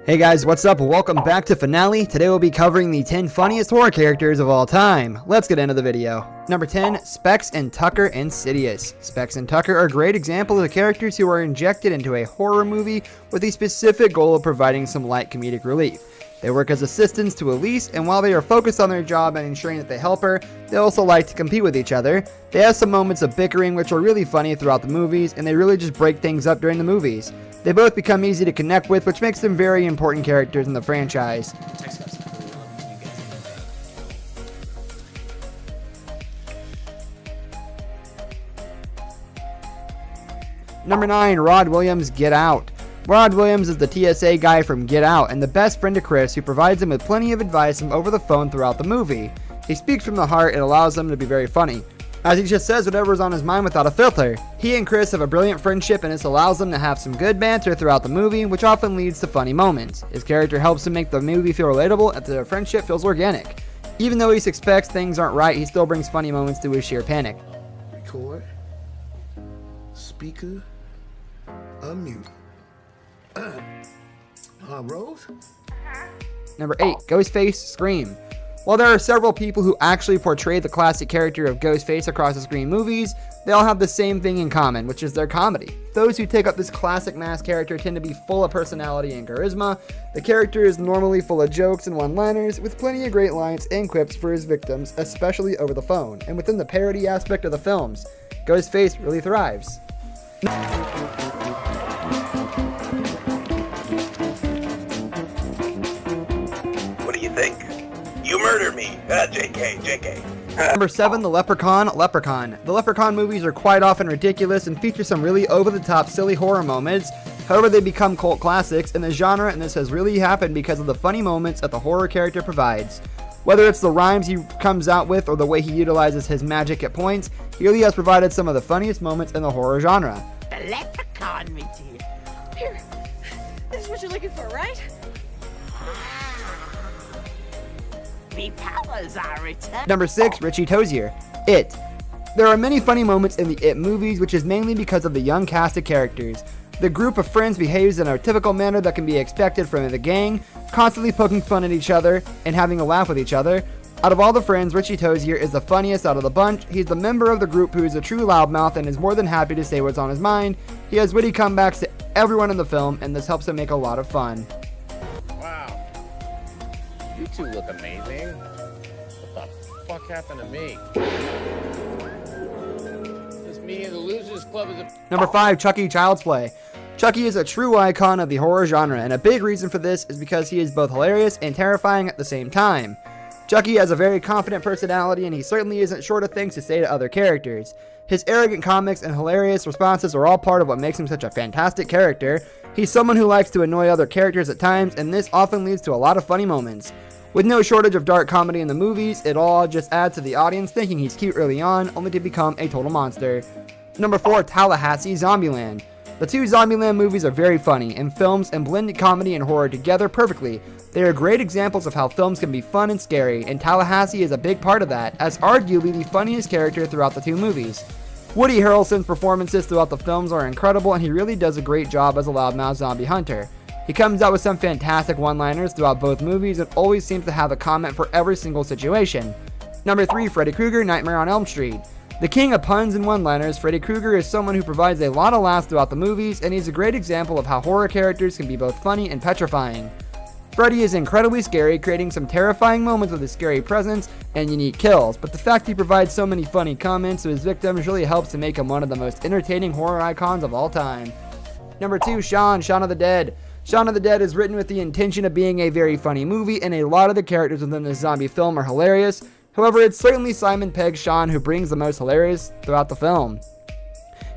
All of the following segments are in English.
Hey guys, what's up? Welcome back to Finale. Today we'll be covering the 10 funniest horror characters of all time. Let's get into the video. Number 10, Specs and Tucker Insidious. Specs and Tucker are great examples of characters who are injected into a horror movie with the specific goal of providing some light comedic relief. They work as assistants to Elise, and while they are focused on their job and ensuring that they help her, they also like to compete with each other. They have some moments of bickering which are really funny throughout the movies, and they really just break things up during the movies. They both become easy to connect with, which makes them very important characters in the franchise. Number 9, Rod Williams, Get Out. Rod Williams is the TSA guy from Get Out and the best friend to Chris, who provides him with plenty of advice from over the phone throughout the movie. He speaks from the heart and allows him to be very funny, as he just says whatever is on his mind without a filter. He and Chris have a brilliant friendship, and this allows them to have some good banter throughout the movie, which often leads to funny moments. His character helps him make the movie feel relatable, and their friendship feels organic. Even though he suspects things aren't right, he still brings funny moments to his sheer panic. Record. Speaker. Unmute. Rose? Number 8, Ghostface, Scream. While there are several people who actually portray the classic character of Ghostface across the Scream movies, they all have the same thing in common, which is their comedy. Those who take up this classic mask character tend to be full of personality and charisma. The character is normally full of jokes and one-liners, with plenty of great lines and quips for his victims, especially over the phone. And within the parody aspect of the films, Ghostface really thrives. What do you think? You murder me. JK. Number 7, The Leprechaun, Leprechaun. The Leprechaun movies are quite often ridiculous and feature some really over-the-top silly horror moments. However, they become cult classics in the genre, and this has really happened because of the funny moments that the horror character provides. Whether it's the rhymes he comes out with or the way he utilizes his magic at points, he really has provided some of the funniest moments in the horror genre. The Leprechaun, me dear. Here, this is what you're looking for, right? Me powers are returned. Number 6, Richie Tozier, It. There are many funny moments in the It movies, which is mainly because of the young cast of characters. The group of friends behaves in a typical manner that can be expected from the gang, constantly poking fun at each other and having a laugh with each other. Out of all the friends, Richie Tozier is the funniest out of the bunch. He's the member of the group who is a true loudmouth and is more than happy to say what's on his mind. He has witty comebacks to everyone in the film, and this helps him make a lot of fun. Wow. You two look amazing. What the fuck happened to me? This me and the Losers Club is a... Number 5, Chucky, Child's Play. Chucky is a true icon of the horror genre, and a big reason for this is because he is both hilarious and terrifying at the same time. Chucky has a very confident personality, and he certainly isn't short of things to say to other characters. His arrogant comics and hilarious responses are all part of what makes him such a fantastic character. He's someone who likes to annoy other characters at times, and this often leads to a lot of funny moments. With no shortage of dark comedy in the movies, it all just adds to the audience thinking he's cute early on, only to become a total monster. Number 4, Tallahassee Zombieland. The two Zombieland movies are very funny, and films and blend comedy and horror together perfectly. They are great examples of how films can be fun and scary, and Tallahassee is a big part of that, as arguably the funniest character throughout the two movies. Woody Harrelson's performances throughout the films are incredible, and he really does a great job as a loudmouth zombie hunter. He comes out with some fantastic one-liners throughout both movies and always seems to have a comment for every single situation. Number 3, Freddy Krueger, Nightmare on Elm Street. The king of puns and one-liners, Freddy Krueger is someone who provides a lot of laughs throughout the movies, and he's a great example of how horror characters can be both funny and petrifying. Freddy is incredibly scary, creating some terrifying moments with his scary presence and unique kills, but the fact he provides so many funny comments to his victims really helps to make him one of the most entertaining horror icons of all time. Number 2, Shaun, Shaun of the Dead. Shaun of the Dead is written with the intention of being a very funny movie, and a lot of the characters within the zombie film are hilarious. However, it's certainly Simon Pegg's Shaun who brings the most hilarious throughout the film.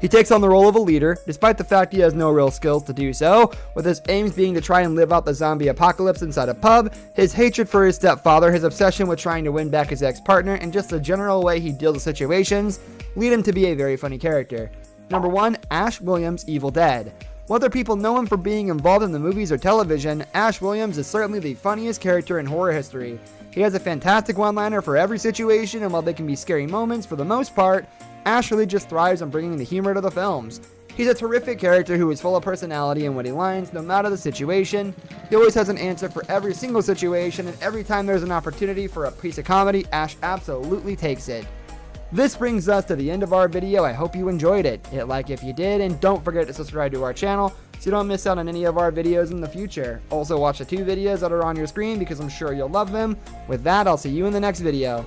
He takes on the role of a leader, despite the fact he has no real skills to do so, with his aims being to try and live out the zombie apocalypse inside a pub, his hatred for his stepfather, his obsession with trying to win back his ex-partner, and just the general way he deals with situations lead him to be a very funny character. Number 1, Ash Williams, Evil Dead. Whether people know him for being involved in the movies or television, Ash Williams is certainly the funniest character in horror history. He has a fantastic one-liner for every situation, and while they can be scary moments for the most part, Ash really just thrives on bringing the humor to the films. He's a terrific character who is full of personality and witty lines, no matter the situation. He always has an answer for every single situation, and every time there's an opportunity for a piece of comedy, Ash absolutely takes it. This brings us to the end of our video. I hope you enjoyed it. Hit like if you did, and don't forget to subscribe to our channel so you don't miss out on any of our videos in the future. Also watch the 2 videos that are on your screen because I'm sure you'll love them. With that, I'll see you in the next video.